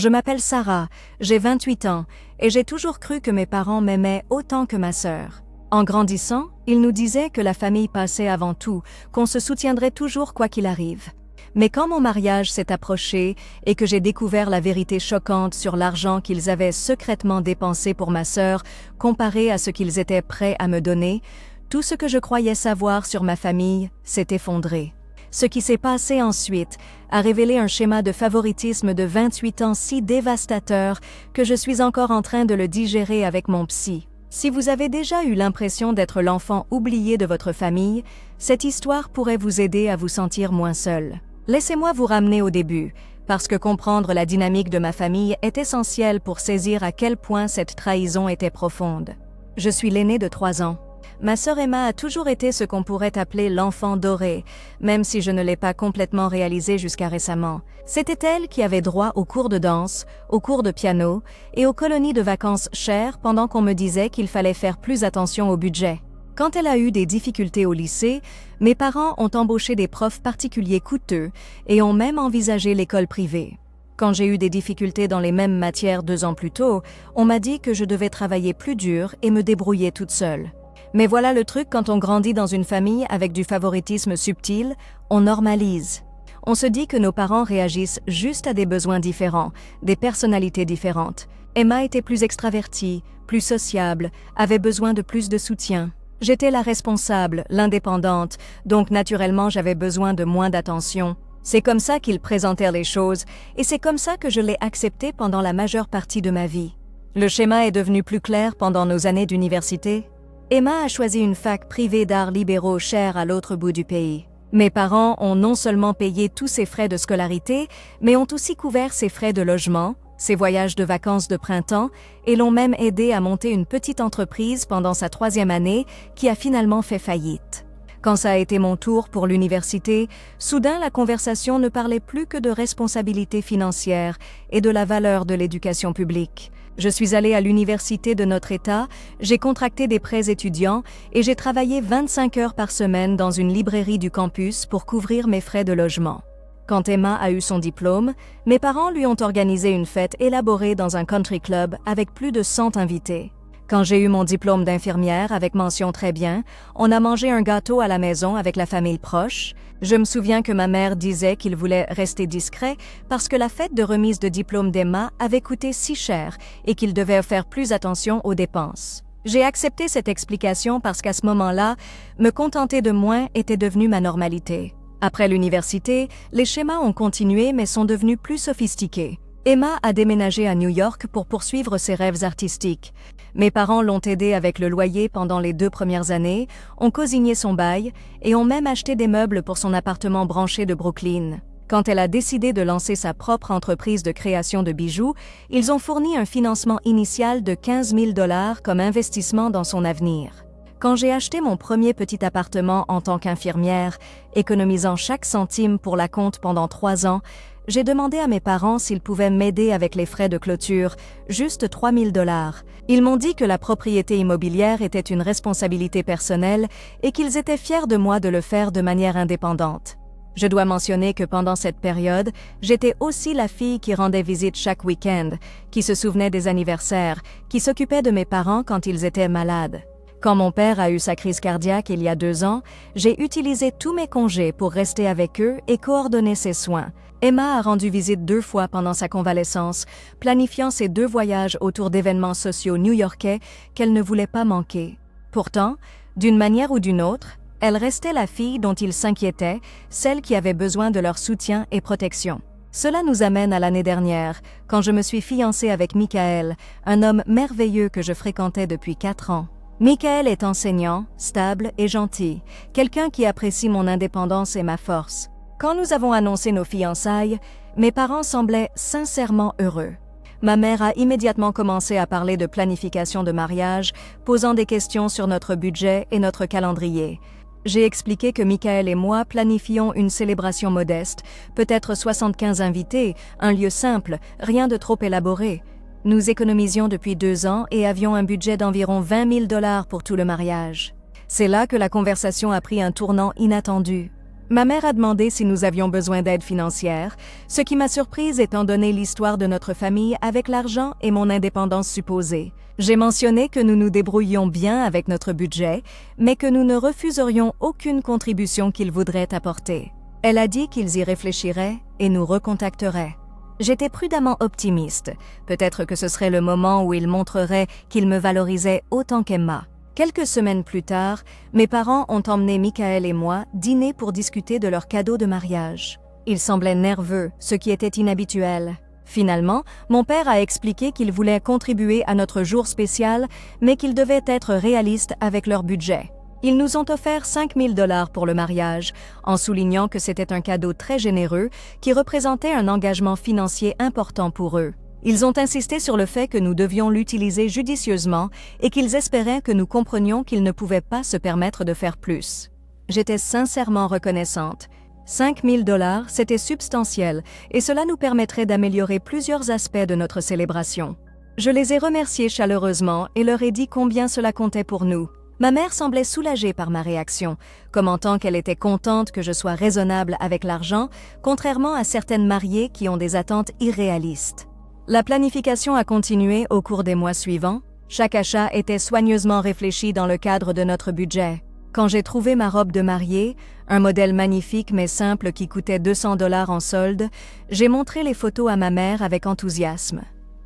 Je m'appelle Sarah, j'ai 28 ans, et j'ai toujours cru que mes parents m'aimaient autant que ma sœur. En grandissant, ils nous disaient que la famille passait avant tout, qu'on se soutiendrait toujours quoi qu'il arrive. Mais quand mon mariage s'est approché et que j'ai découvert la vérité choquante sur l'argent qu'ils avaient secrètement dépensé pour ma sœur, comparé à ce qu'ils étaient prêts à me donner, tout ce que je croyais savoir sur ma famille s'est effondré. Ce qui s'est passé ensuite a révélé un schéma de favoritisme de 28 ans si dévastateur que je suis encore en train de le digérer avec mon psy. Si vous avez déjà eu l'impression d'être l'enfant oublié de votre famille, cette histoire pourrait vous aider à vous sentir moins seul. Laissez-moi vous ramener au début, parce que comprendre la dynamique de ma famille est essentiel pour saisir à quel point cette trahison était profonde. Je suis l'aînée de 3 ans. Ma sœur Emma a toujours été ce qu'on pourrait appeler l'enfant doré, même si je ne l'ai pas complètement réalisé jusqu'à récemment. C'était elle qui avait droit aux cours de danse, aux cours de piano et aux colonies de vacances chères pendant qu'on me disait qu'il fallait faire plus attention au budget. Quand elle a eu des difficultés au lycée, mes parents ont embauché des profs particuliers coûteux et ont même envisagé l'école privée. Quand j'ai eu des difficultés dans les mêmes matières 2 ans plus tôt, on m'a dit que je devais travailler plus dur et me débrouiller toute seule. Mais voilà le truc, quand on grandit dans une famille avec du favoritisme subtil, on normalise. On se dit que nos parents réagissent juste à des besoins différents, des personnalités différentes. Emma était plus extravertie, plus sociable, avait besoin de plus de soutien. J'étais la responsable, l'indépendante, donc naturellement j'avais besoin de moins d'attention. C'est comme ça qu'ils présentèrent les choses, et c'est comme ça que je l'ai accepté pendant la majeure partie de ma vie. Le schéma est devenu plus clair pendant nos années d'université. Emma a choisi une fac privée d'arts libéraux chère à l'autre bout du pays. Mes parents ont non seulement payé tous ses frais de scolarité, mais ont aussi couvert ses frais de logement, ses voyages de vacances de printemps, et l'ont même aidé à monter une petite entreprise pendant sa 3e année qui a finalement fait faillite. Quand ça a été mon tour pour l'université, soudain la conversation ne parlait plus que de responsabilité financière et de la valeur de l'éducation publique. Je suis allée à l'université de notre État, j'ai contracté des prêts étudiants et j'ai travaillé 25 heures par semaine dans une librairie du campus pour couvrir mes frais de logement. Quand Emma a eu son diplôme, mes parents lui ont organisé une fête élaborée dans un country club avec plus de 100 invités. Quand j'ai eu mon diplôme d'infirmière avec mention très bien, on a mangé un gâteau à la maison avec la famille proche. Je me souviens que ma mère disait qu'il voulait rester discret parce que la fête de remise de diplôme d'Emma avait coûté si cher et qu'il devait faire plus attention aux dépenses. J'ai accepté cette explication parce qu'à ce moment-là, me contenter de moins était devenu ma normalité. Après l'université, les schémas ont continué mais sont devenus plus sophistiqués. Emma a déménagé à New York pour poursuivre ses rêves artistiques. Mes parents l'ont aidée avec le loyer pendant les 2 premières années, ont cosigné son bail et ont même acheté des meubles pour son appartement branché de Brooklyn. Quand elle a décidé de lancer sa propre entreprise de création de bijoux, ils ont fourni un financement initial de 15 000 $ comme investissement dans son avenir. Quand j'ai acheté mon premier petit appartement en tant qu'infirmière, économisant chaque centime pour la compte pendant 3 ans, j'ai demandé à mes parents s'ils pouvaient m'aider avec les frais de clôture, juste 3 000 $. Ils m'ont dit que la propriété immobilière était une responsabilité personnelle et qu'ils étaient fiers de moi de le faire de manière indépendante. Je dois mentionner que pendant cette période, j'étais aussi la fille qui rendait visite chaque week-end, qui se souvenait des anniversaires, qui s'occupait de mes parents quand ils étaient malades. Quand mon père a eu sa crise cardiaque il y a 2 ans, j'ai utilisé tous mes congés pour rester avec eux et coordonner ses soins. Emma a rendu visite 2 fois pendant sa convalescence, planifiant ses 2 voyages autour d'événements sociaux new-yorkais qu'elle ne voulait pas manquer. Pourtant, d'une manière ou d'une autre, elle restait la fille dont ils s'inquiétaient, celle qui avait besoin de leur soutien et protection. Cela nous amène à l'année dernière, quand je me suis fiancée avec Michael, un homme merveilleux que je fréquentais depuis 4 ans. Michael est enseignant, stable et gentil, quelqu'un qui apprécie mon indépendance et ma force. Quand nous avons annoncé nos fiançailles, mes parents semblaient sincèrement heureux. Ma mère a immédiatement commencé à parler de planification de mariage, posant des questions sur notre budget et notre calendrier. J'ai expliqué que Michael et moi planifions une célébration modeste, peut-être 75 invités, un lieu simple, rien de trop élaboré. Nous économisions depuis 2 ans et avions un budget d'environ 20 000 $ pour tout le mariage. C'est là que la conversation a pris un tournant inattendu. Ma mère a demandé si nous avions besoin d'aide financière, ce qui m'a surprise étant donné l'histoire de notre famille avec l'argent et mon indépendance supposée. J'ai mentionné que nous nous débrouillions bien avec notre budget, mais que nous ne refuserions aucune contribution qu'ils voudraient apporter. Elle a dit qu'ils y réfléchiraient et nous recontacteraient. J'étais prudemment optimiste. Peut-être que ce serait le moment où ils montreraient qu'ils me valorisaient autant qu'Emma. Quelques semaines plus tard, mes parents ont emmené Michael et moi dîner pour discuter de leur cadeau de mariage. Ils semblaient nerveux, ce qui était inhabituel. Finalement, mon père a expliqué qu'ils voulaient contribuer à notre jour spécial, mais qu'ils devaient être réalistes avec leur budget. Ils nous ont offert 5 000 $ pour le mariage, en soulignant que c'était un cadeau très généreux qui représentait un engagement financier important pour eux. Ils ont insisté sur le fait que nous devions l'utiliser judicieusement et qu'ils espéraient que nous comprenions qu'ils ne pouvaient pas se permettre de faire plus. J'étais sincèrement reconnaissante. 5 000 $, c'était substantiel et cela nous permettrait d'améliorer plusieurs aspects de notre célébration. Je les ai remerciés chaleureusement et leur ai dit combien cela comptait pour nous. Ma mère semblait soulagée par ma réaction, commentant qu'elle était contente que je sois raisonnable avec l'argent, contrairement à certaines mariées qui ont des attentes irréalistes. La planification a continué au cours des mois suivants. Chaque achat était soigneusement réfléchi dans le cadre de notre budget. Quand j'ai trouvé ma robe de mariée, un modèle magnifique mais simple qui coûtait 200 $ en solde, j'ai montré les photos à ma mère avec enthousiasme.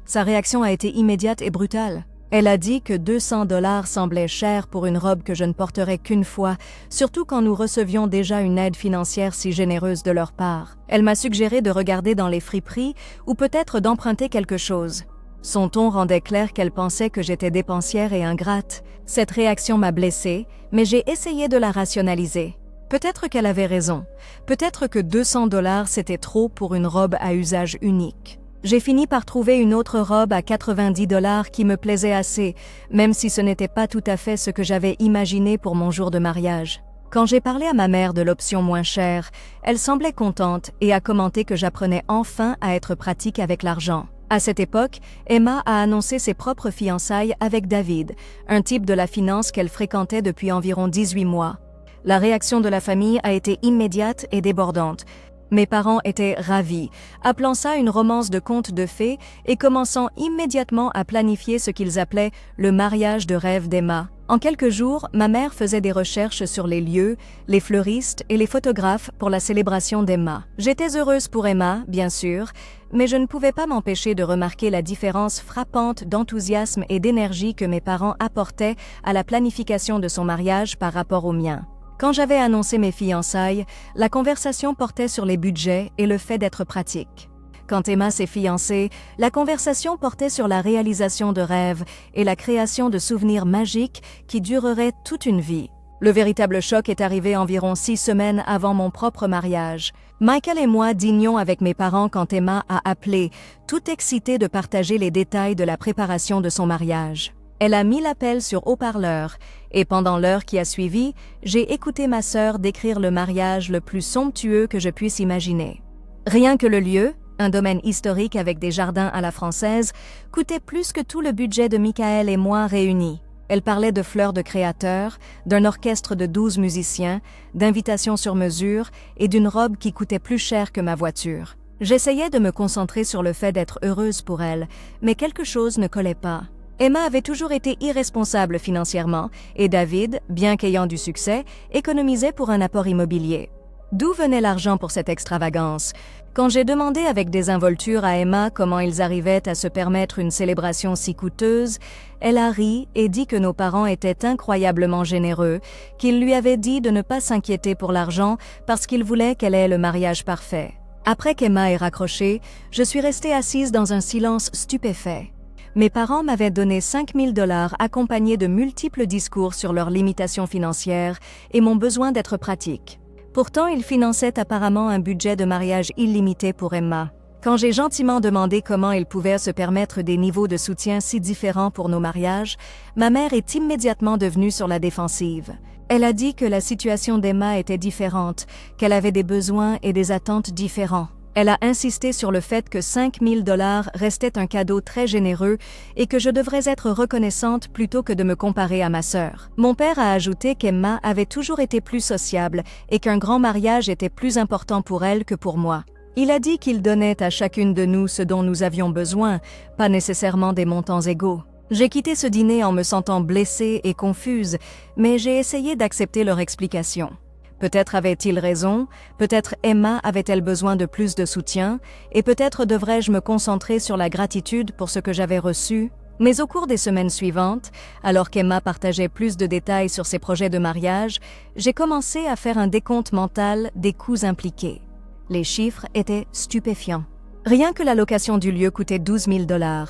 Sa réaction a été immédiate et brutale. Elle a dit que 200 $ semblait cher pour une robe que je ne porterais qu'une fois, surtout quand nous recevions déjà une aide financière si généreuse de leur part. Elle m'a suggéré de regarder dans les friperies ou peut-être d'emprunter quelque chose. Son ton rendait clair qu'elle pensait que j'étais dépensière et ingrate. Cette réaction m'a blessée, mais j'ai essayé de la rationaliser. Peut-être qu'elle avait raison. Peut-être que 200 $ c'était trop pour une robe à usage unique. J'ai fini par trouver une autre robe à 90 $ qui me plaisait assez, même si ce n'était pas tout à fait ce que j'avais imaginé pour mon jour de mariage. Quand j'ai parlé à ma mère de l'option moins chère, elle semblait contente et a commenté que j'apprenais enfin à être pratique avec l'argent. À cette époque, Emma a annoncé ses propres fiançailles avec David, un type de la finance qu'elle fréquentait depuis environ 18 mois. La réaction de la famille a été immédiate et débordante. Mes parents étaient ravis, appelant ça une romance de conte de fées et commençant immédiatement à planifier ce qu'ils appelaient le mariage de rêve d'Emma. En quelques jours, ma mère faisait des recherches sur les lieux, les fleuristes et les photographes pour la célébration d'Emma. J'étais heureuse pour Emma, bien sûr, mais je ne pouvais pas m'empêcher de remarquer la différence frappante d'enthousiasme et d'énergie que mes parents apportaient à la planification de son mariage par rapport au mien. Quand j'avais annoncé mes fiançailles, la conversation portait sur les budgets et le fait d'être pratique. Quand Emma s'est fiancée, la conversation portait sur la réalisation de rêves et la création de souvenirs magiques qui dureraient toute une vie. Le véritable choc est arrivé environ 6 semaines avant mon propre mariage. Michael et moi dînions avec mes parents quand Emma a appelé, toute excitée de partager les détails de la préparation de son mariage. Elle a mis l'appel sur haut-parleur et pendant l'heure qui a suivi, j'ai écouté ma sœur décrire le mariage le plus somptueux que je puisse imaginer. Rien que le lieu, un domaine historique avec des jardins à la française, coûtait plus que tout le budget de Michael et moi réunis. Elle parlait de fleurs de créateurs, d'un orchestre de 12 musiciens, d'invitations sur mesure et d'une robe qui coûtait plus cher que ma voiture. J'essayais de me concentrer sur le fait d'être heureuse pour elle, mais quelque chose ne collait pas. Emma avait toujours été irresponsable financièrement et David, bien qu'ayant du succès, économisait pour un apport immobilier. D'où venait l'argent pour cette extravagance? Quand j'ai demandé avec désinvolture à Emma comment ils arrivaient à se permettre une célébration si coûteuse, elle a ri et dit que nos parents étaient incroyablement généreux, qu'ils lui avaient dit de ne pas s'inquiéter pour l'argent parce qu'ils voulaient qu'elle ait le mariage parfait. Après qu'Emma ait raccroché, je suis restée assise dans un silence stupéfait. Mes parents m'avaient donné 5 000 $ accompagnés de multiples discours sur leurs limitations financières et mon besoin d'être pratique. Pourtant, ils finançaient apparemment un budget de mariage illimité pour Emma. Quand j'ai gentiment demandé comment ils pouvaient se permettre des niveaux de soutien si différents pour nos mariages, ma mère est immédiatement devenue sur la défensive. Elle a dit que la situation d'Emma était différente, qu'elle avait des besoins et des attentes différents. Elle a insisté sur le fait que 5 000 $ restait un cadeau très généreux et que je devrais être reconnaissante plutôt que de me comparer à ma sœur. Mon père a ajouté qu'Emma avait toujours été plus sociable et qu'un grand mariage était plus important pour elle que pour moi. Il a dit qu'il donnait à chacune de nous ce dont nous avions besoin, pas nécessairement des montants égaux. J'ai quitté ce dîner en me sentant blessée et confuse, mais j'ai essayé d'accepter leur explication. Peut-être avait-il raison, peut-être Emma avait-elle besoin de plus de soutien, et peut-être devrais-je me concentrer sur la gratitude pour ce que j'avais reçu. Mais au cours des semaines suivantes, alors qu'Emma partageait plus de détails sur ses projets de mariage, j'ai commencé à faire un décompte mental des coûts impliqués. Les chiffres étaient stupéfiants. Rien que la location du lieu coûtait 12 000 $.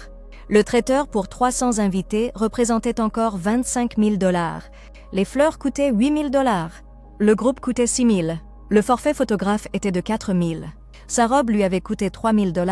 Le traiteur pour 300 invités représentait encore 25 000 $. Les fleurs coûtaient 8 000 $. Le groupe coûtait 6 000. Le forfait photographe était de 4 000. Sa robe lui avait coûté 3 000 $.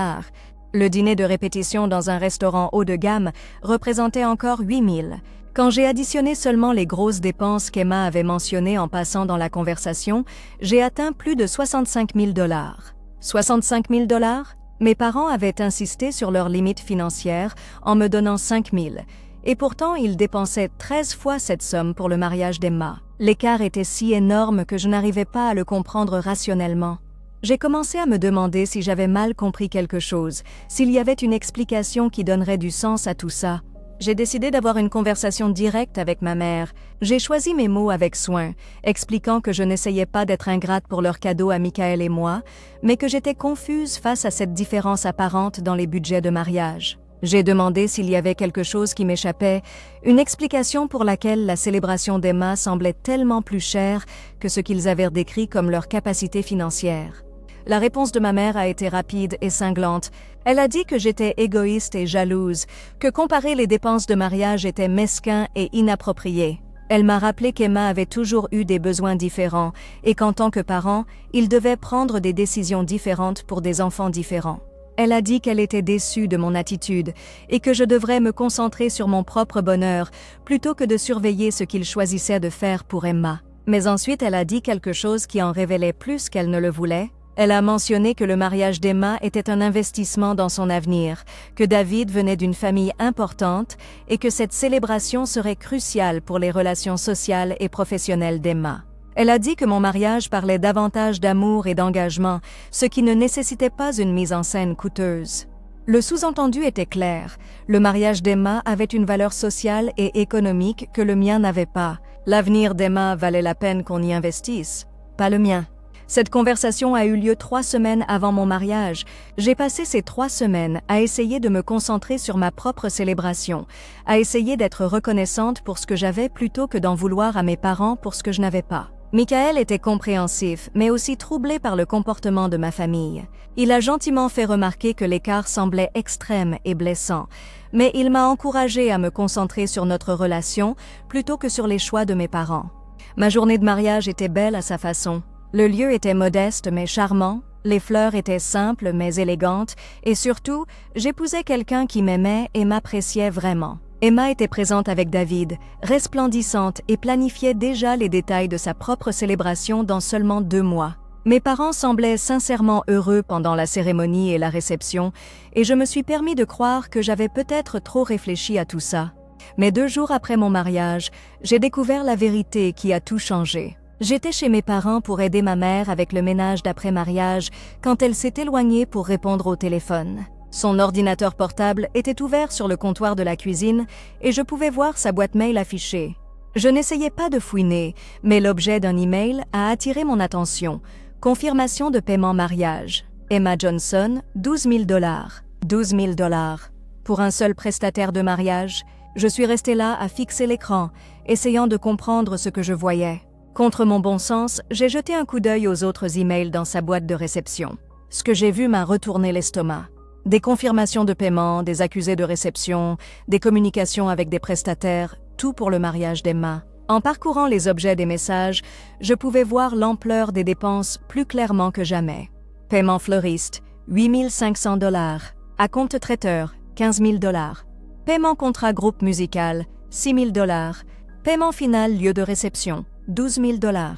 Le dîner de répétition dans un restaurant haut de gamme représentait encore 8 000. Quand j'ai additionné seulement les grosses dépenses qu'Emma avait mentionnées en passant dans la conversation, j'ai atteint plus de 65 000 $. 65 000 $? Mes parents avaient insisté sur leurs limites financières en me donnant 5 000, et pourtant ils dépensaient 13 fois cette somme pour le mariage d'Emma. L'écart était si énorme que je n'arrivais pas à le comprendre rationnellement. J'ai commencé à me demander si j'avais mal compris quelque chose, s'il y avait une explication qui donnerait du sens à tout ça. J'ai décidé d'avoir une conversation directe avec ma mère. J'ai choisi mes mots avec soin, expliquant que je n'essayais pas d'être ingrate pour leur cadeau à Michael et moi, mais que j'étais confuse face à cette différence apparente dans les budgets de mariage. J'ai demandé s'il y avait quelque chose qui m'échappait, une explication pour laquelle la célébration d'Emma semblait tellement plus chère que ce qu'ils avaient décrit comme leur capacité financière. La réponse de ma mère a été rapide et cinglante. Elle a dit que j'étais égoïste et jalouse, que comparer les dépenses de mariage était mesquin et inapproprié. Elle m'a rappelé qu'Emma avait toujours eu des besoins différents et qu'en tant que parent, il devait prendre des décisions différentes pour des enfants différents. Elle a dit qu'elle était déçue de mon attitude et que je devrais me concentrer sur mon propre bonheur plutôt que de surveiller ce qu'il choisissait de faire pour Emma. Mais ensuite, elle a dit quelque chose qui en révélait plus qu'elle ne le voulait. Elle a mentionné que le mariage d'Emma était un investissement dans son avenir, que David venait d'une famille importante et que cette célébration serait cruciale pour les relations sociales et professionnelles d'Emma. Elle a dit que mon mariage parlait davantage d'amour et d'engagement, ce qui ne nécessitait pas une mise en scène coûteuse. Le sous-entendu était clair. Le mariage d'Emma avait une valeur sociale et économique que le mien n'avait pas. L'avenir d'Emma valait la peine qu'on y investisse, pas le mien. Cette conversation a eu lieu 3 semaines avant mon mariage. J'ai passé ces 3 semaines à essayer de me concentrer sur ma propre célébration, à essayer d'être reconnaissante pour ce que j'avais plutôt que d'en vouloir à mes parents pour ce que je n'avais pas. Michael était compréhensif, mais aussi troublé par le comportement de ma famille. Il a gentiment fait remarquer que l'écart semblait extrême et blessant, mais il m'a encouragée à me concentrer sur notre relation plutôt que sur les choix de mes parents. Ma journée de mariage était belle à sa façon. Le lieu était modeste mais charmant, les fleurs étaient simples mais élégantes, et surtout, j'épousais quelqu'un qui m'aimait et m'appréciait vraiment. Emma était présente avec David, resplendissante et planifiait déjà les détails de sa propre célébration dans seulement 2 mois. Mes parents semblaient sincèrement heureux pendant la cérémonie et la réception, et je me suis permis de croire que j'avais peut-être trop réfléchi à tout ça. Mais 2 jours après mon mariage, j'ai découvert la vérité qui a tout changé. J'étais chez mes parents pour aider ma mère avec le ménage d'après-mariage quand elle s'est éloignée pour répondre au téléphone. Son ordinateur portable était ouvert sur le comptoir de la cuisine et je pouvais voir sa boîte mail affichée. Je n'essayais pas de fouiner, mais l'objet d'un email a attiré mon attention. Confirmation de paiement mariage. Emma Johnson, 12 000 $. 12 000 $. Pour un seul prestataire de mariage, je suis restée là à fixer l'écran, essayant de comprendre ce que je voyais. Contre mon bon sens, j'ai jeté un coup d'œil aux autres emails dans sa boîte de réception. Ce que j'ai vu m'a retourné l'estomac. Des confirmations de paiement, des accusés de réception, des communications avec des prestataires, tout pour le mariage d'Emma. En parcourant les objets des messages, je pouvais voir l'ampleur des dépenses plus clairement que jamais. Paiement fleuriste, 8 500 $. Acompte traiteur, 15 000 $. Paiement contrat groupe musical, 6 000 $. Paiement final lieu de réception, 12 000 $.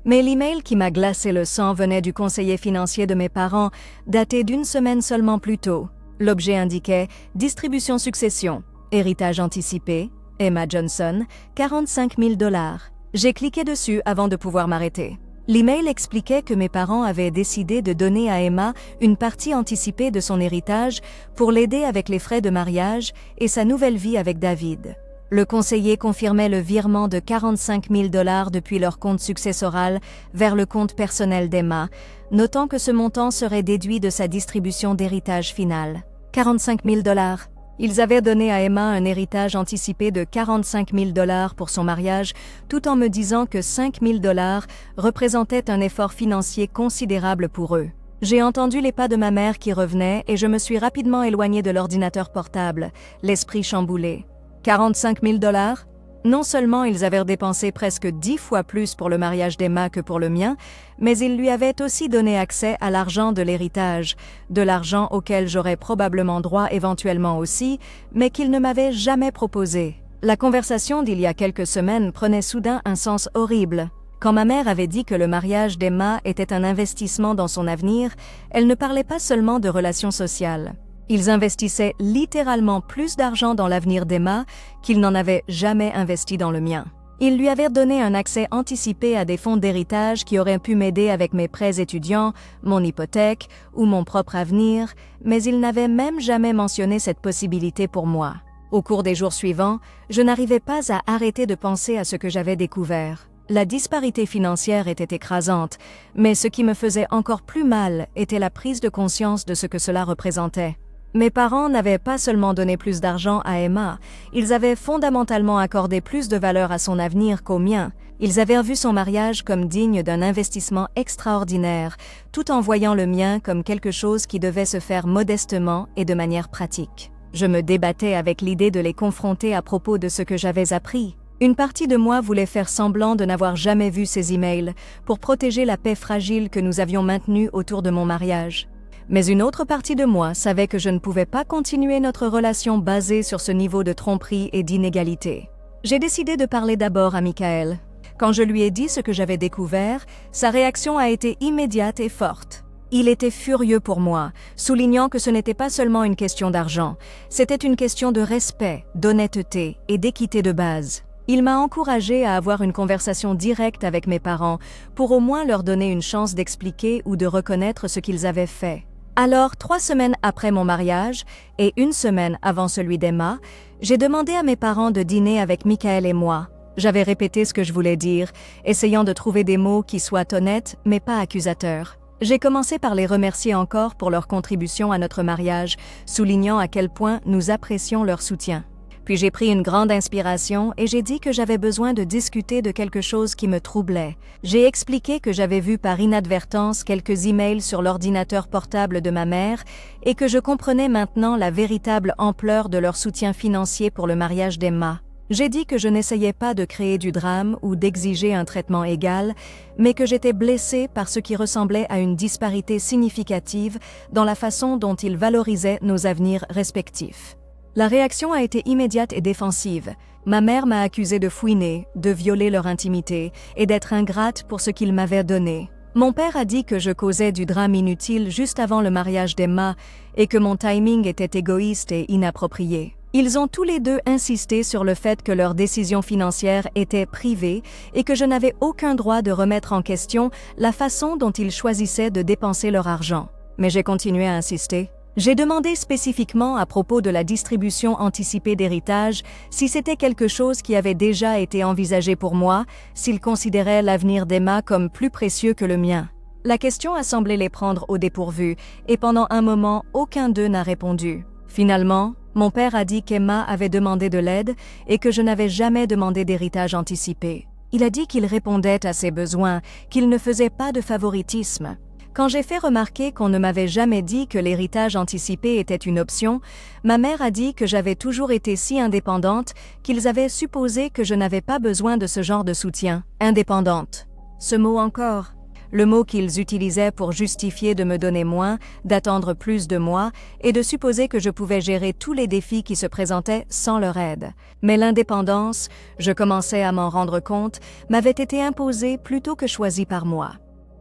Mais l'email qui m'a glacé le sang venait du conseiller financier de mes parents, daté d'une semaine seulement plus tôt. L'objet indiquait « Distribution succession, héritage anticipé, Emma Johnson, 45 000 $. J'ai cliqué dessus avant de pouvoir m'arrêter. L'email expliquait que mes parents avaient décidé de donner à Emma une partie anticipée de son héritage pour l'aider avec les frais de mariage et sa nouvelle vie avec David. Le conseiller confirmait le virement de 45 000 $ depuis leur compte successoral vers le compte personnel d'Emma, notant que ce montant serait déduit de sa distribution d'héritage finale. 45 000 $. Ils avaient donné à Emma un héritage anticipé de 45 000 $ pour son mariage, tout en me disant que 5 000 $ représentaient un effort financier considérable pour eux. J'ai entendu les pas de ma mère qui revenaient et je me suis rapidement éloignée de l'ordinateur portable, l'esprit chamboulé. 45 000 $? Non seulement ils avaient dépensé presque 10 fois plus pour le mariage d'Emma que pour le mien, mais ils lui avaient aussi donné accès à l'argent de l'héritage, de l'argent auquel j'aurais probablement droit éventuellement aussi, mais qu'ils ne m'avaient jamais proposé. La conversation d'il y a quelques semaines prenait soudain un sens horrible. Quand ma mère avait dit que le mariage d'Emma était un investissement dans son avenir, elle ne parlait pas seulement de relations sociales. Ils investissaient littéralement plus d'argent dans l'avenir d'Emma qu'ils n'en avaient jamais investi dans le mien. Ils lui avaient donné un accès anticipé à des fonds d'héritage qui auraient pu m'aider avec mes prêts étudiants, mon hypothèque ou mon propre avenir, mais ils n'avaient même jamais mentionné cette possibilité pour moi. Au cours des jours suivants, je n'arrivais pas à arrêter de penser à ce que j'avais découvert. La disparité financière était écrasante, mais ce qui me faisait encore plus mal était la prise de conscience de ce que cela représentait. Mes parents n'avaient pas seulement donné plus d'argent à Emma, ils avaient fondamentalement accordé plus de valeur à son avenir qu'au mien. Ils avaient vu son mariage comme digne d'un investissement extraordinaire, tout en voyant le mien comme quelque chose qui devait se faire modestement et de manière pratique. Je me débattais avec l'idée de les confronter à propos de ce que j'avais appris. Une partie de moi voulait faire semblant de n'avoir jamais vu ces emails pour protéger la paix fragile que nous avions maintenue autour de mon mariage. Mais une autre partie de moi savait que je ne pouvais pas continuer notre relation basée sur ce niveau de tromperie et d'inégalité. J'ai décidé de parler d'abord à Michael. Quand je lui ai dit ce que j'avais découvert, sa réaction a été immédiate et forte. Il était furieux pour moi, soulignant que ce n'était pas seulement une question d'argent, c'était une question de respect, d'honnêteté et d'équité de base. Il m'a encouragée à avoir une conversation directe avec mes parents pour au moins leur donner une chance d'expliquer ou de reconnaître ce qu'ils avaient fait. Alors, 3 semaines après mon mariage et 1 semaine avant celui d'Emma, j'ai demandé à mes parents de dîner avec Michael et moi. J'avais répété ce que je voulais dire, essayant de trouver des mots qui soient honnêtes mais pas accusateurs. J'ai commencé par les remercier encore pour leur contribution à notre mariage, soulignant à quel point nous apprécions leur soutien. Puis j'ai pris une grande inspiration et j'ai dit que j'avais besoin de discuter de quelque chose qui me troublait. J'ai expliqué que j'avais vu par inadvertance quelques emails sur l'ordinateur portable de ma mère et que je comprenais maintenant la véritable ampleur de leur soutien financier pour le mariage d'Emma. J'ai dit que je n'essayais pas de créer du drame ou d'exiger un traitement égal, mais que j'étais blessée par ce qui ressemblait à une disparité significative dans la façon dont ils valorisaient nos avenirs respectifs. La réaction a été immédiate et défensive. Ma mère m'a accusée de fouiner, de violer leur intimité et d'être ingrate pour ce qu'ils m'avaient donné. Mon père a dit que je causais du drame inutile juste avant le mariage d'Emma et que mon timing était égoïste et inapproprié. Ils ont tous les deux insisté sur le fait que leurs décisions financières étaient privées et que je n'avais aucun droit de remettre en question la façon dont ils choisissaient de dépenser leur argent. Mais j'ai continué à insister. J'ai demandé spécifiquement à propos de la distribution anticipée d'héritage si c'était quelque chose qui avait déjà été envisagé pour moi, s'ils considéraient l'avenir d'Emma comme plus précieux que le mien. La question a semblé les prendre au dépourvu et pendant un moment, aucun d'eux n'a répondu. Finalement, mon père a dit qu'Emma avait demandé de l'aide et que je n'avais jamais demandé d'héritage anticipé. Il a dit qu'il répondait à ses besoins, qu'il ne faisait pas de favoritisme. Quand j'ai fait remarquer qu'on ne m'avait jamais dit que l'héritage anticipé était une option, ma mère a dit que j'avais toujours été si indépendante qu'ils avaient supposé que je n'avais pas besoin de ce genre de soutien. Indépendante. Ce mot encore. le mot qu'ils utilisaient pour justifier de me donner moins, d'attendre plus de moi et de supposer que je pouvais gérer tous les défis qui se présentaient sans leur aide. Mais l'indépendance, je commençais à m'en rendre compte, m'avait été imposée plutôt que choisie par moi.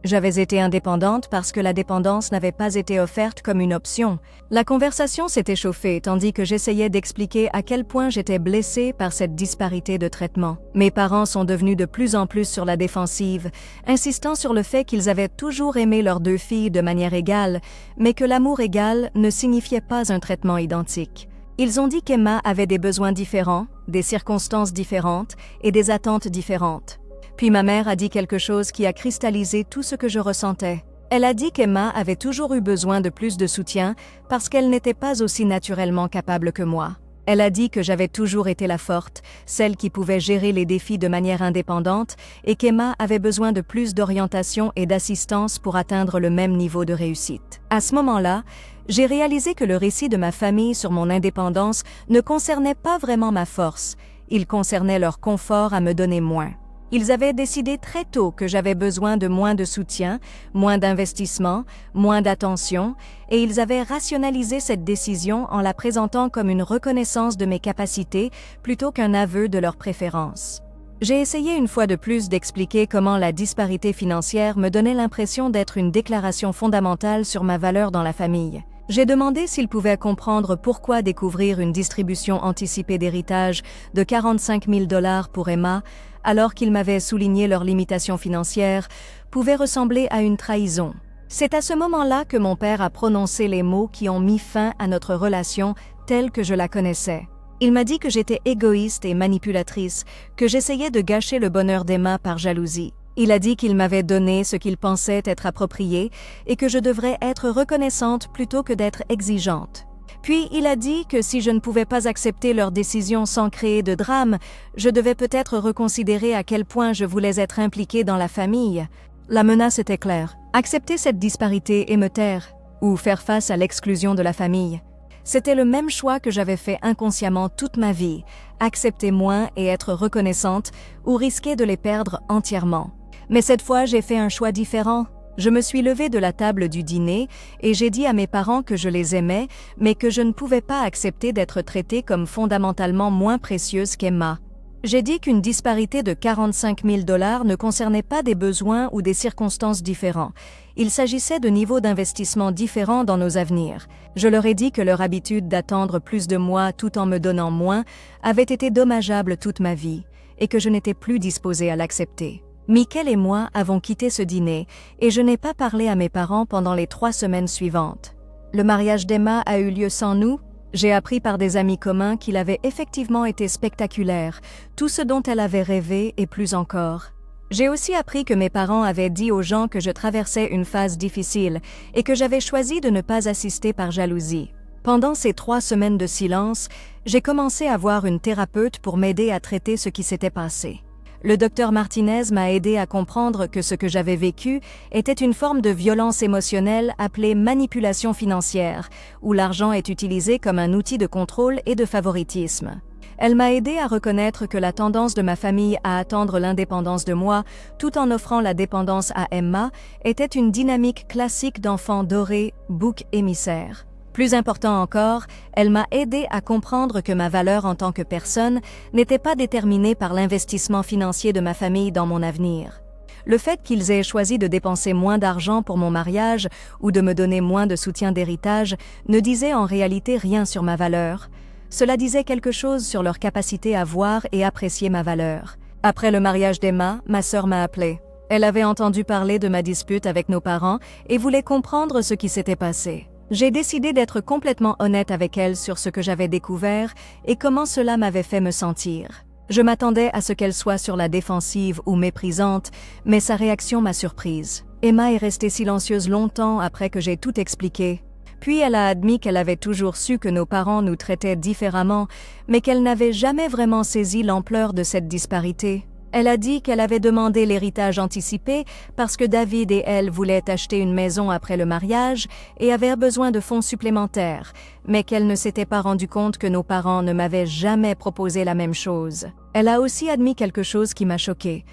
J'avais été indépendante parce que la dépendance n'avait pas été offerte comme une option. La conversation s'était chauffée tandis que j'essayais d'expliquer à quel point j'étais blessée par cette disparité de traitement. Mes parents sont devenus de plus en plus sur la défensive, insistant sur le fait qu'ils avaient toujours aimé leurs deux filles de manière égale, mais que l'amour égal ne signifiait pas un traitement identique. Ils ont dit qu'Emma avait des besoins différents, des circonstances différentes et des attentes différentes. Puis ma mère a dit quelque chose qui a cristallisé tout ce que je ressentais. Elle a dit qu'Emma avait toujours eu besoin de plus de soutien parce qu'elle n'était pas aussi naturellement capable que moi. Elle a dit que j'avais toujours été la forte, celle qui pouvait gérer les défis de manière indépendante, et qu'Emma avait besoin de plus d'orientation et d'assistance pour atteindre le même niveau de réussite. À ce moment-là, j'ai réalisé que le récit de ma famille sur mon indépendance ne concernait pas vraiment ma force, il concernait leur confort à me donner moins. Ils avaient décidé très tôt que j'avais besoin de moins de soutien, moins d'investissement, moins d'attention, et ils avaient rationalisé cette décision en la présentant comme une reconnaissance de mes capacités plutôt qu'un aveu de leurs préférences. J'ai essayé une fois de plus d'expliquer comment la disparité financière me donnait l'impression d'être une déclaration fondamentale sur ma valeur dans la famille. J'ai demandé s'ils pouvaient comprendre pourquoi découvrir une distribution anticipée d'héritage de 45 000 $ pour Emma, alors qu'ils m'avaient souligné leurs limitations financières, pouvait ressembler à une trahison. C'est à ce moment-là que mon père a prononcé les mots qui ont mis fin à notre relation telle que je la connaissais. Il m'a dit que j'étais égoïste et manipulatrice, que j'essayais de gâcher le bonheur d'Emma par jalousie. Il a dit qu'il m'avait donné ce qu'il pensait être approprié et que je devrais être reconnaissante plutôt que d'être exigeante. Puis il a dit que si je ne pouvais pas accepter leur décision sans créer de drame, je devais peut-être reconsidérer à quel point je voulais être impliquée dans la famille. La menace était claire. Accepter cette disparité et me taire, ou faire face à l'exclusion de la famille. C'était le même choix que j'avais fait inconsciemment toute ma vie, accepter moins et être reconnaissante, ou risquer de les perdre entièrement. Mais cette fois, j'ai fait un choix différent. Je me suis levée de la table du dîner et j'ai dit à mes parents que je les aimais, mais que je ne pouvais pas accepter d'être traitée comme fondamentalement moins précieuse qu'Emma. J'ai dit qu'une disparité de 45 000 $ ne concernait pas des besoins ou des circonstances différents. Il s'agissait de niveaux d'investissement différents dans nos avenirs. Je leur ai dit que leur habitude d'attendre plus de moi tout en me donnant moins avait été dommageable toute ma vie et que je n'étais plus disposée à l'accepter. Mickaël et moi avons quitté ce dîner et je n'ai pas parlé à mes parents pendant les 3 semaines suivantes. Le mariage d'Emma a eu lieu sans nous. J'ai appris par des amis communs qu'il avait effectivement été spectaculaire, tout ce dont elle avait rêvé et plus encore. J'ai aussi appris que mes parents avaient dit aux gens que je traversais une phase difficile et que j'avais choisi de ne pas assister par jalousie. Pendant ces 3 semaines de silence, j'ai commencé à voir une thérapeute pour m'aider à traiter ce qui s'était passé. Le docteur Martinez m'a aidé à comprendre que ce que j'avais vécu était une forme de violence émotionnelle appelée manipulation financière, où l'argent est utilisé comme un outil de contrôle et de favoritisme. Elle m'a aidé à reconnaître que la tendance de ma famille à attendre l'indépendance de moi, tout en offrant la dépendance à Emma, était une dynamique classique d'enfant doré, bouc émissaire. Plus important encore, elle m'a aidé à comprendre que ma valeur en tant que personne n'était pas déterminée par l'investissement financier de ma famille dans mon avenir. Le fait qu'ils aient choisi de dépenser moins d'argent pour mon mariage ou de me donner moins de soutien d'héritage ne disait en réalité rien sur ma valeur. Cela disait quelque chose sur leur capacité à voir et apprécier ma valeur. Après le mariage d'Emma, ma sœur m'a appelée. Elle avait entendu parler de ma dispute avec nos parents et voulait comprendre ce qui s'était passé. J'ai décidé d'être complètement honnête avec elle sur ce que j'avais découvert et comment cela m'avait fait me sentir. Je m'attendais à ce qu'elle soit sur la défensive ou méprisante, mais sa réaction m'a surprise. Emma est restée silencieuse longtemps après que j'ai tout expliqué. Puis elle a admis qu'elle avait toujours su que nos parents nous traitaient différemment, mais qu'elle n'avait jamais vraiment saisi l'ampleur de cette disparité. Elle a dit qu'elle avait demandé l'héritage anticipé parce que David et elle voulaient acheter une maison après le mariage et avaient besoin de fonds supplémentaires, mais qu'elle ne s'était pas rendue compte que nos parents ne m'avaient jamais proposé la même chose. Elle a aussi admis quelque chose qui m'a choquée.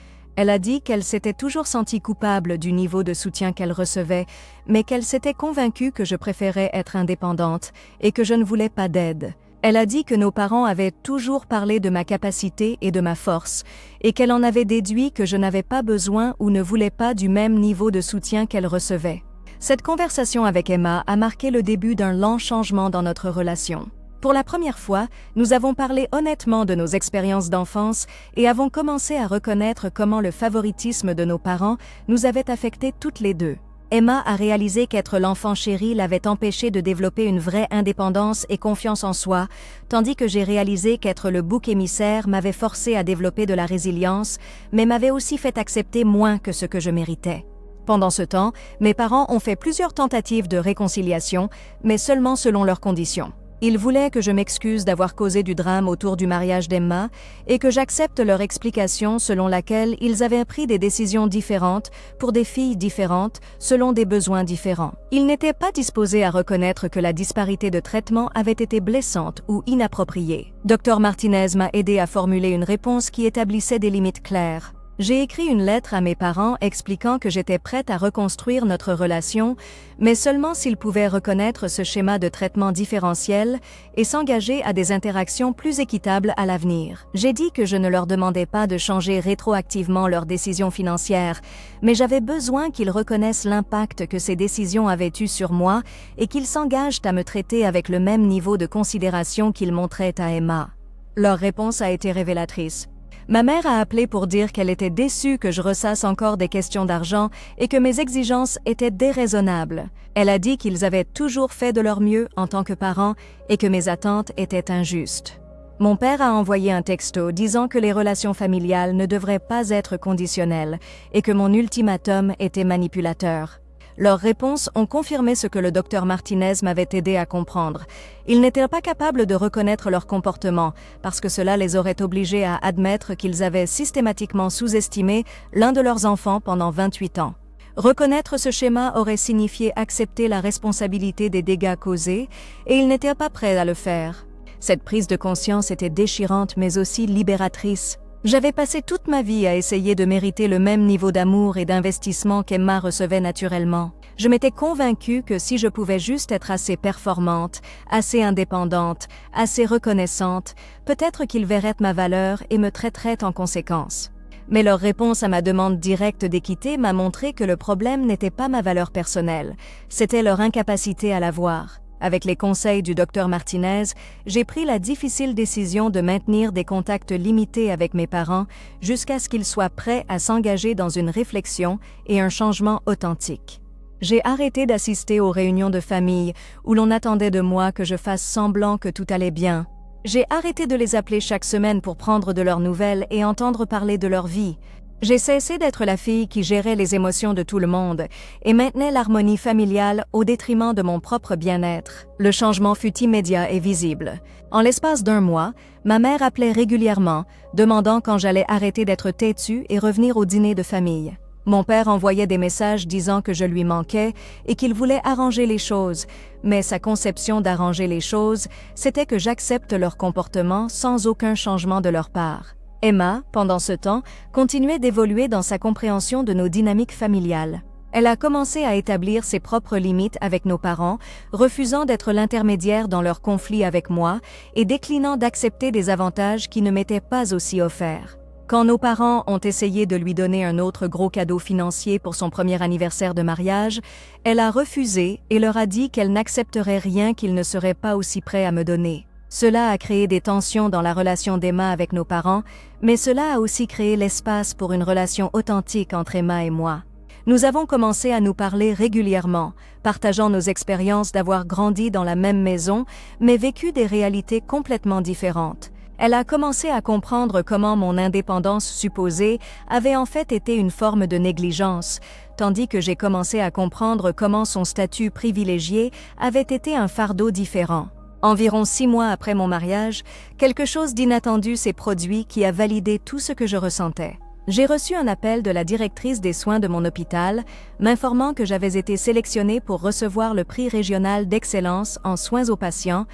Elle a dit qu'elle s'était toujours sentie coupable du niveau de soutien qu'elle recevait, mais qu'elle s'était convaincue que je préférais être indépendante et que je ne voulais pas d'aide. Elle a dit que nos parents avaient toujours parlé de ma capacité et de ma force, et qu'elle en avait déduit que je n'avais pas besoin ou ne voulais pas du même niveau de soutien qu'elle recevait. Cette conversation avec Emma a marqué le début d'un lent changement dans notre relation. Pour la première fois, nous avons parlé honnêtement de nos expériences d'enfance et avons commencé à reconnaître comment le favoritisme de nos parents nous avait affectés toutes les deux. Emma a réalisé qu'être l'enfant chéri l'avait empêchée de développer une vraie indépendance et confiance en soi, tandis que j'ai réalisé qu'être le bouc émissaire m'avait forcé à développer de la résilience, mais m'avait aussi fait accepter moins que ce que je méritais. Pendant ce temps, mes parents ont fait plusieurs tentatives de réconciliation, mais seulement selon leurs conditions. Ils voulaient que je m'excuse d'avoir causé du drame autour du mariage d'Emma et que j'accepte leur explication selon laquelle ils avaient pris des décisions différentes pour des filles différentes selon des besoins différents. Ils n'étaient pas disposés à reconnaître que la disparité de traitement avait été blessante ou inappropriée. Dr Martinez m'a aidé à formuler une réponse qui établissait des limites claires. J'ai écrit une lettre à mes parents expliquant que j'étais prête à reconstruire notre relation, mais seulement s'ils pouvaient reconnaître ce schéma de traitement différentiel et s'engager à des interactions plus équitables à l'avenir. J'ai dit que je ne leur demandais pas de changer rétroactivement leurs décisions financières, mais j'avais besoin qu'ils reconnaissent l'impact que ces décisions avaient eu sur moi et qu'ils s'engagent à me traiter avec le même niveau de considération qu'ils montraient à Emma. Leur réponse a été révélatrice. Ma mère a appelé pour dire qu'elle était déçue que je ressasse encore des questions d'argent et que mes exigences étaient déraisonnables. Elle a dit qu'ils avaient toujours fait de leur mieux en tant que parents et que mes attentes étaient injustes. Mon père a envoyé un texto disant que les relations familiales ne devraient pas être conditionnelles et que mon ultimatum était manipulateur. Leurs réponses ont confirmé ce que le docteur Martinez m'avait aidé à comprendre. Ils n'étaient pas capables de reconnaître leur comportement parce que cela les aurait obligés à admettre qu'ils avaient systématiquement sous-estimé l'un de leurs enfants pendant 28 ans. Reconnaître ce schéma aurait signifié accepter la responsabilité des dégâts causés et ils n'étaient pas prêts à le faire. Cette prise de conscience était déchirante mais aussi libératrice. J'avais passé toute ma vie à essayer de mériter le même niveau d'amour et d'investissement qu'Emma recevait naturellement. Je m'étais convaincue que si je pouvais juste être assez performante, assez indépendante, assez reconnaissante, peut-être qu'ils verraient ma valeur et me traiteraient en conséquence. Mais leur réponse à ma demande directe d'équité m'a montré que le problème n'était pas ma valeur personnelle, c'était leur incapacité à la voir. Avec les conseils du docteur Martinez, j'ai pris la difficile décision de maintenir des contacts limités avec mes parents jusqu'à ce qu'ils soient prêts à s'engager dans une réflexion et un changement authentique. J'ai arrêté d'assister aux réunions de famille où l'on attendait de moi que je fasse semblant que tout allait bien. J'ai arrêté de les appeler chaque semaine pour prendre de leurs nouvelles et entendre parler de leur vie. J'ai cessé d'être la fille qui gérait les émotions de tout le monde et maintenait l'harmonie familiale au détriment de mon propre bien-être. Le changement fut immédiat et visible. En l'espace d'1 mois, ma mère appelait régulièrement, demandant quand j'allais arrêter d'être têtue et revenir au dîner de famille. Mon père envoyait des messages disant que je lui manquais et qu'il voulait arranger les choses, mais sa conception d'arranger les choses, c'était que j'accepte leur comportement sans aucun changement de leur part. Emma, pendant ce temps, continuait d'évoluer dans sa compréhension de nos dynamiques familiales. Elle a commencé à établir ses propres limites avec nos parents, refusant d'être l'intermédiaire dans leurs conflits avec moi et déclinant d'accepter des avantages qui ne m'étaient pas aussi offerts. Quand nos parents ont essayé de lui donner un autre gros cadeau financier pour son premier anniversaire de mariage, elle a refusé et leur a dit qu'elle n'accepterait rien qu'ils ne seraient pas aussi prêts à me donner. Cela a créé des tensions dans la relation d'Emma avec nos parents, mais cela a aussi créé l'espace pour une relation authentique entre Emma et moi. Nous avons commencé à nous parler régulièrement, partageant nos expériences d'avoir grandi dans la même maison, mais vécu des réalités complètement différentes. Elle a commencé à comprendre comment mon indépendance supposée avait en fait été une forme de négligence, tandis que j'ai commencé à comprendre comment son statut privilégié avait été un fardeau différent. Environ 6 mois après mon mariage, quelque chose d'inattendu s'est produit qui a validé tout ce que je ressentais. J'ai reçu un appel de la directrice des soins de mon hôpital, m'informant que j'avais été sélectionnée pour recevoir le prix régional d'excellence en soins aux patients,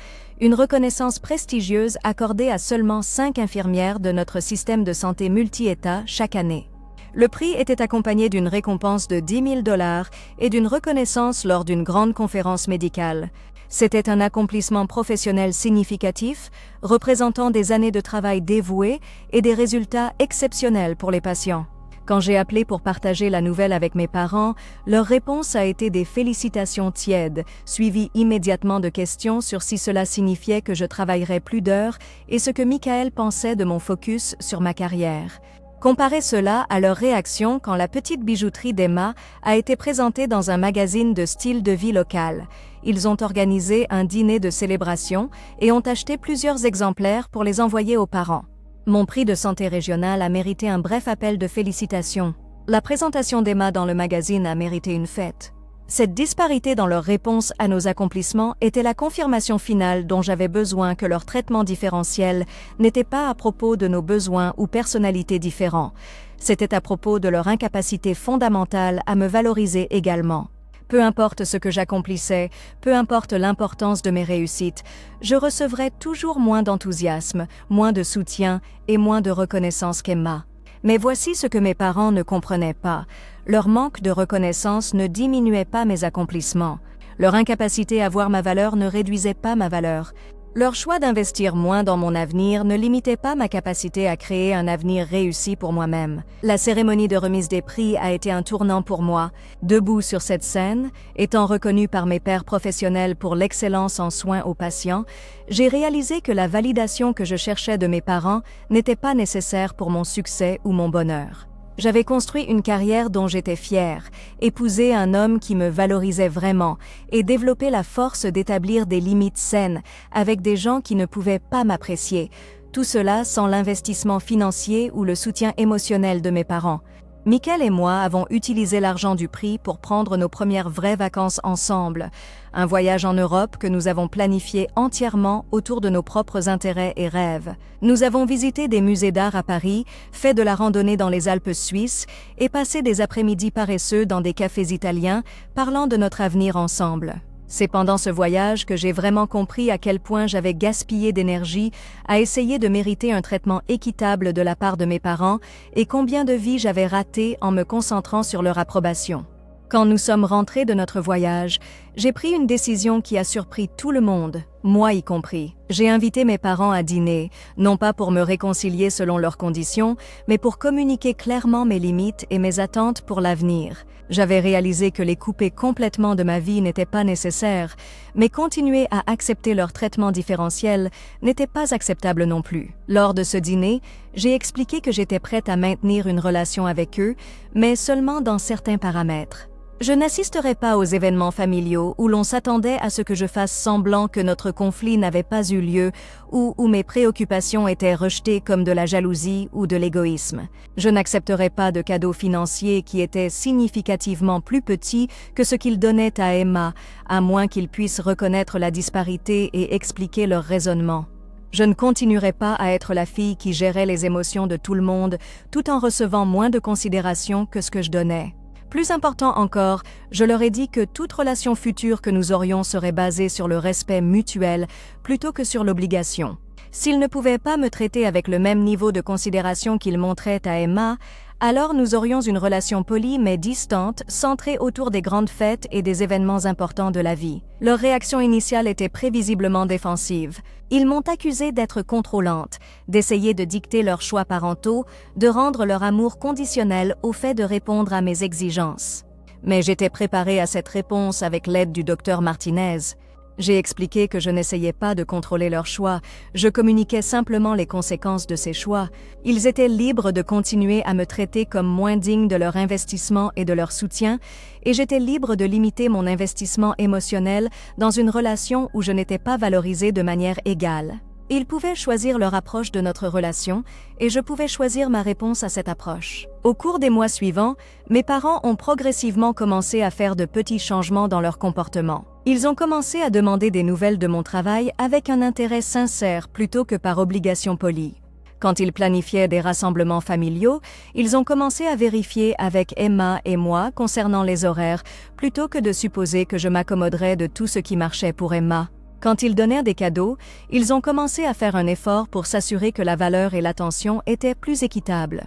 une reconnaissance prestigieuse accordée à seulement 5 infirmières de notre système de santé multi-État chaque année. Le prix était accompagné d'une récompense de 10 000 $ et d'une reconnaissance lors d'une grande conférence médicale. C'était un accomplissement professionnel significatif, représentant des années de travail dévoué et des résultats exceptionnels pour les patients. Quand j'ai appelé pour partager la nouvelle avec mes parents, leur réponse a été des félicitations tièdes, suivies immédiatement de questions sur si cela signifiait que je travaillerais plus d'heures et ce que Michael pensait de mon focus sur ma carrière. Comparez cela à leur réaction quand la petite bijouterie d'Emma a été présentée dans un magazine de style de vie local. Ils ont organisé un dîner de célébration et ont acheté plusieurs exemplaires pour les envoyer aux parents. Mon prix de santé régional a mérité un bref appel de félicitations. La présentation d'Emma dans le magazine a mérité une fête. Cette disparité dans leur réponse à nos accomplissements était la confirmation finale dont j'avais besoin que leur traitement différentiel n'était pas à propos de nos besoins ou personnalités différents. C'était à propos de leur incapacité fondamentale à me valoriser également. Peu importe ce que j'accomplissais, peu importe l'importance de mes réussites, je recevrais toujours moins d'enthousiasme, moins de soutien et moins de reconnaissance qu'Emma. Mais voici ce que mes parents ne comprenaient pas. Leur manque de reconnaissance ne diminuait pas mes accomplissements. Leur incapacité à voir ma valeur ne réduisait pas ma valeur. Leur choix d'investir moins dans mon avenir ne limitait pas ma capacité à créer un avenir réussi pour moi-même. La cérémonie de remise des prix a été un tournant pour moi. Debout sur cette scène, étant reconnue par mes pairs professionnels pour l'excellence en soins aux patients, j'ai réalisé que la validation que je cherchais de mes parents n'était pas nécessaire pour mon succès ou mon bonheur. J'avais construit une carrière dont j'étais fière, épousé un homme qui me valorisait vraiment et développé la force d'établir des limites saines avec des gens qui ne pouvaient pas m'apprécier, tout cela sans l'investissement financier ou le soutien émotionnel de mes parents. Michael et moi avons utilisé l'argent du prix pour prendre nos premières vraies vacances ensemble, un voyage en Europe que nous avons planifié entièrement autour de nos propres intérêts et rêves. Nous avons visité des musées d'art à Paris, fait de la randonnée dans les Alpes suisses et passé des après-midi paresseux dans des cafés italiens, parlant de notre avenir ensemble. C'est pendant ce voyage que j'ai vraiment compris à quel point j'avais gaspillé d'énergie à essayer de mériter un traitement équitable de la part de mes parents et combien de vies j'avais ratées en me concentrant sur leur approbation. Quand nous sommes rentrés de notre voyage, j'ai pris une décision qui a surpris tout le monde, moi y compris. J'ai invité mes parents à dîner, non pas pour me réconcilier selon leurs conditions, mais pour communiquer clairement mes limites et mes attentes pour l'avenir. J'avais réalisé que les couper complètement de ma vie n'était pas nécessaire, mais continuer à accepter leur traitement différentiel n'était pas acceptable non plus. Lors de ce dîner, j'ai expliqué que j'étais prête à maintenir une relation avec eux, mais seulement dans certains paramètres. Je n'assisterai pas aux événements familiaux où l'on s'attendait à ce que je fasse semblant que notre conflit n'avait pas eu lieu ou où mes préoccupations étaient rejetées comme de la jalousie ou de l'égoïsme. Je n'accepterai pas de cadeaux financiers qui étaient significativement plus petits que ce qu'ils donnaient à Emma, à moins qu'ils puissent reconnaître la disparité et expliquer leur raisonnement. Je ne continuerai pas à être la fille qui gérait les émotions de tout le monde tout en recevant moins de considération que ce que je donnais. Plus important encore, je leur ai dit que toute relation future que nous aurions serait basée sur le respect mutuel plutôt que sur l'obligation. S'ils ne pouvaient pas me traiter avec le même niveau de considération qu'ils montraient à Emma, alors nous aurions une relation polie mais distante, centrée autour des grandes fêtes et des événements importants de la vie. Leur réaction initiale était prévisiblement défensive. Ils m'ont accusée d'être contrôlante, d'essayer de dicter leurs choix parentaux, de rendre leur amour conditionnel au fait de répondre à mes exigences. Mais j'étais préparée à cette réponse avec l'aide du docteur Martinez. J'ai expliqué que je n'essayais pas de contrôler leurs choix, je communiquais simplement les conséquences de ces choix. Ils étaient libres de continuer à me traiter comme moins digne de leur investissement et de leur soutien, et j'étais libre de limiter mon investissement émotionnel dans une relation où je n'étais pas valorisée de manière égale. Ils pouvaient choisir leur approche de notre relation et je pouvais choisir ma réponse à cette approche. Au cours des mois suivants, mes parents ont progressivement commencé à faire de petits changements dans leur comportement. Ils ont commencé à demander des nouvelles de mon travail avec un intérêt sincère plutôt que par obligation polie. Quand ils planifiaient des rassemblements familiaux, ils ont commencé à vérifier avec Emma et moi concernant les horaires plutôt que de supposer que je m'accommoderais de tout ce qui marchait pour Emma. Quand ils donnèrent des cadeaux, ils ont commencé à faire un effort pour s'assurer que la valeur et l'attention étaient plus équitables.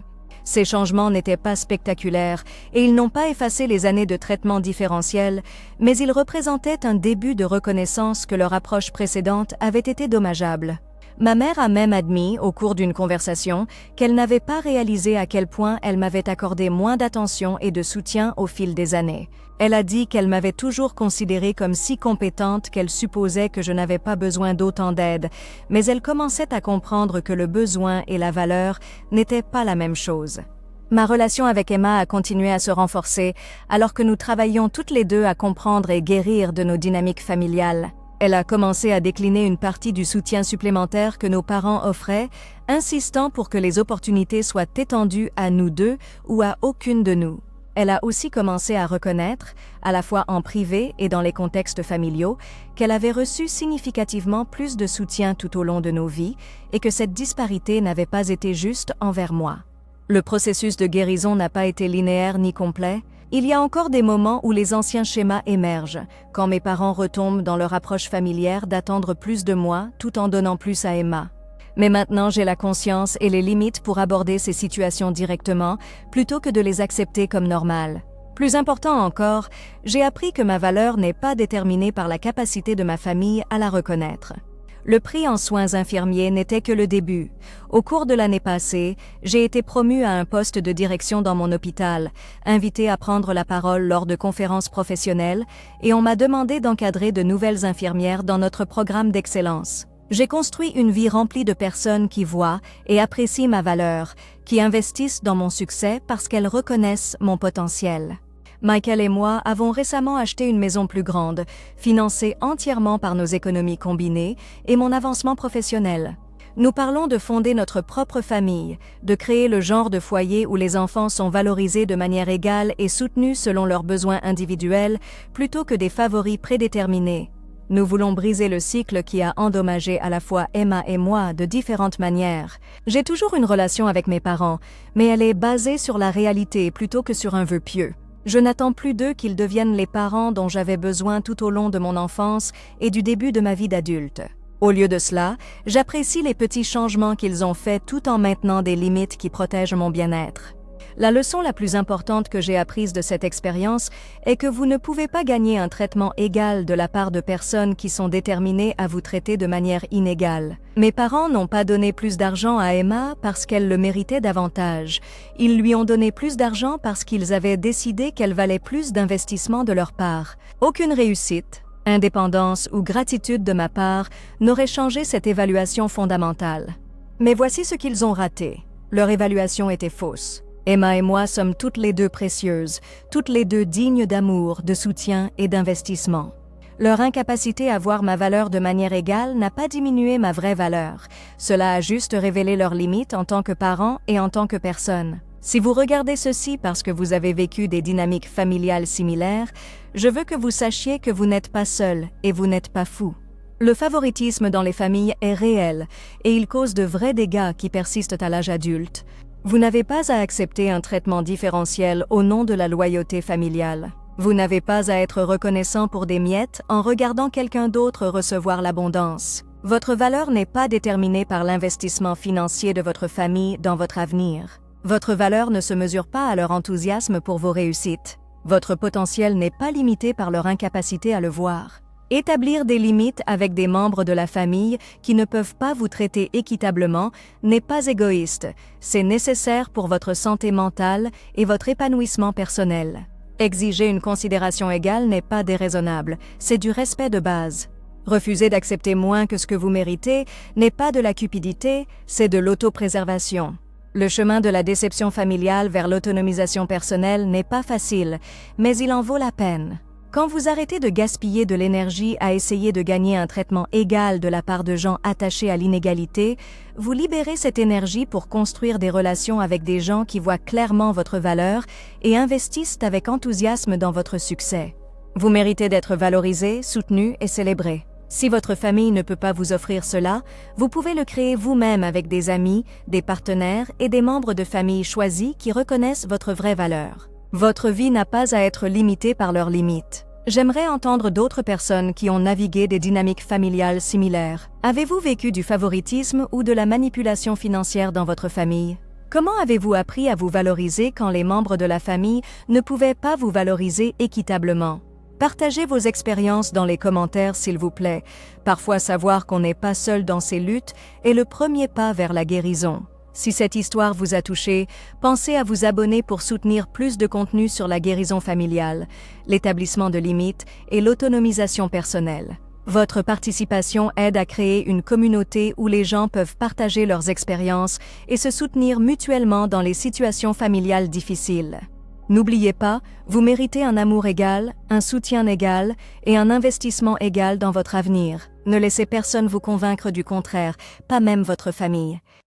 Ces changements n'étaient pas spectaculaires et ils n'ont pas effacé les années de traitement différentiel, mais ils représentaient un début de reconnaissance que leur approche précédente avait été dommageable. Ma mère a même admis, au cours d'une conversation, qu'elle n'avait pas réalisé à quel point elle m'avait accordé moins d'attention et de soutien au fil des années. Elle a dit qu'elle m'avait toujours considérée comme si compétente qu'elle supposait que je n'avais pas besoin d'autant d'aide, mais elle commençait à comprendre que le besoin et la valeur n'étaient pas la même chose. Ma relation avec Emma a continué à se renforcer alors que nous travaillions toutes les deux à comprendre et guérir de nos dynamiques familiales. Elle a commencé à décliner une partie du soutien supplémentaire que nos parents offraient, insistant pour que les opportunités soient étendues à nous deux ou à aucune de nous. Elle a aussi commencé à reconnaître, à la fois en privé et dans les contextes familiaux, qu'elle avait reçu significativement plus de soutien tout au long de nos vies et que cette disparité n'avait pas été juste envers moi. Le processus de guérison n'a pas été linéaire ni complet. Il y a encore des moments où les anciens schémas émergent, quand mes parents retombent dans leur approche familière d'attendre plus de moi tout en donnant plus à Emma. Mais maintenant j'ai la conscience et les limites pour aborder ces situations directement, plutôt que de les accepter comme normales. Plus important encore, j'ai appris que ma valeur n'est pas déterminée par la capacité de ma famille à la reconnaître. Le prix en soins infirmiers n'était que le début. Au cours de l'année passée, j'ai été promue à un poste de direction dans mon hôpital, invitée à prendre la parole lors de conférences professionnelles, et on m'a demandé d'encadrer de nouvelles infirmières dans notre programme d'excellence. J'ai construit une vie remplie de personnes qui voient et apprécient ma valeur, qui investissent dans mon succès parce qu'elles reconnaissent mon potentiel. Michael et moi avons récemment acheté une maison plus grande, financée entièrement par nos économies combinées et mon avancement professionnel. Nous parlons de fonder notre propre famille, de créer le genre de foyer où les enfants sont valorisés de manière égale et soutenus selon leurs besoins individuels, plutôt que des favoris prédéterminés. Nous voulons briser le cycle qui a endommagé à la fois Emma et moi de différentes manières. J'ai toujours une relation avec mes parents, mais elle est basée sur la réalité plutôt que sur un vœu pieux. Je n'attends plus d'eux qu'ils deviennent les parents dont j'avais besoin tout au long de mon enfance et du début de ma vie d'adulte. Au lieu de cela, j'apprécie les petits changements qu'ils ont faits tout en maintenant des limites qui protègent mon bien-être. La leçon la plus importante que j'ai apprise de cette expérience est que vous ne pouvez pas gagner un traitement égal de la part de personnes qui sont déterminées à vous traiter de manière inégale. Mes parents n'ont pas donné plus d'argent à Emma parce qu'elle le méritait davantage. Ils lui ont donné plus d'argent parce qu'ils avaient décidé qu'elle valait plus d'investissement de leur part. Aucune réussite, indépendance ou gratitude de ma part n'aurait changé cette évaluation fondamentale. Mais voici ce qu'ils ont raté. Leur évaluation était fausse. Emma et moi sommes toutes les deux précieuses, toutes les deux dignes d'amour, de soutien et d'investissement. Leur incapacité à voir ma valeur de manière égale n'a pas diminué ma vraie valeur. Cela a juste révélé leurs limites en tant que parents et en tant que personne. Si vous regardez ceci parce que vous avez vécu des dynamiques familiales similaires, je veux que vous sachiez que vous n'êtes pas seul et vous n'êtes pas fou. Le favoritisme dans les familles est réel et il cause de vrais dégâts qui persistent à l'âge adulte. Vous n'avez pas à accepter un traitement différentiel au nom de la loyauté familiale. Vous n'avez pas à être reconnaissant pour des miettes en regardant quelqu'un d'autre recevoir l'abondance. Votre valeur n'est pas déterminée par l'investissement financier de votre famille dans votre avenir. Votre valeur ne se mesure pas à leur enthousiasme pour vos réussites. Votre potentiel n'est pas limité par leur incapacité à le voir. Établir des limites avec des membres de la famille qui ne peuvent pas vous traiter équitablement n'est pas égoïste, c'est nécessaire pour votre santé mentale et votre épanouissement personnel. Exiger une considération égale n'est pas déraisonnable, c'est du respect de base. Refuser d'accepter moins que ce que vous méritez n'est pas de la cupidité, c'est de l'autopréservation. Le chemin de la déception familiale vers l'autonomisation personnelle n'est pas facile, mais il en vaut la peine. Quand vous arrêtez de gaspiller de l'énergie à essayer de gagner un traitement égal de la part de gens attachés à l'inégalité, vous libérez cette énergie pour construire des relations avec des gens qui voient clairement votre valeur et investissent avec enthousiasme dans votre succès. Vous méritez d'être valorisé, soutenu et célébré. Si votre famille ne peut pas vous offrir cela, vous pouvez le créer vous-même avec des amis, des partenaires et des membres de famille choisis qui reconnaissent votre vraie valeur. Votre vie n'a pas à être limitée par leurs limites. J'aimerais entendre d'autres personnes qui ont navigué des dynamiques familiales similaires. Avez-vous vécu du favoritisme ou de la manipulation financière dans votre famille? Comment avez-vous appris à vous valoriser quand les membres de la famille ne pouvaient pas vous valoriser équitablement? Partagez vos expériences dans les commentaires s'il vous plaît. Parfois savoir qu'on n'est pas seul dans ces luttes est le premier pas vers la guérison. Si cette histoire vous a touché, pensez à vous abonner pour soutenir plus de contenu sur la guérison familiale, l'établissement de limites et l'autonomisation personnelle. Votre participation aide à créer une communauté où les gens peuvent partager leurs expériences et se soutenir mutuellement dans les situations familiales difficiles. N'oubliez pas, vous méritez un amour égal, un soutien égal et un investissement égal dans votre avenir. Ne laissez personne vous convaincre du contraire, pas même votre famille.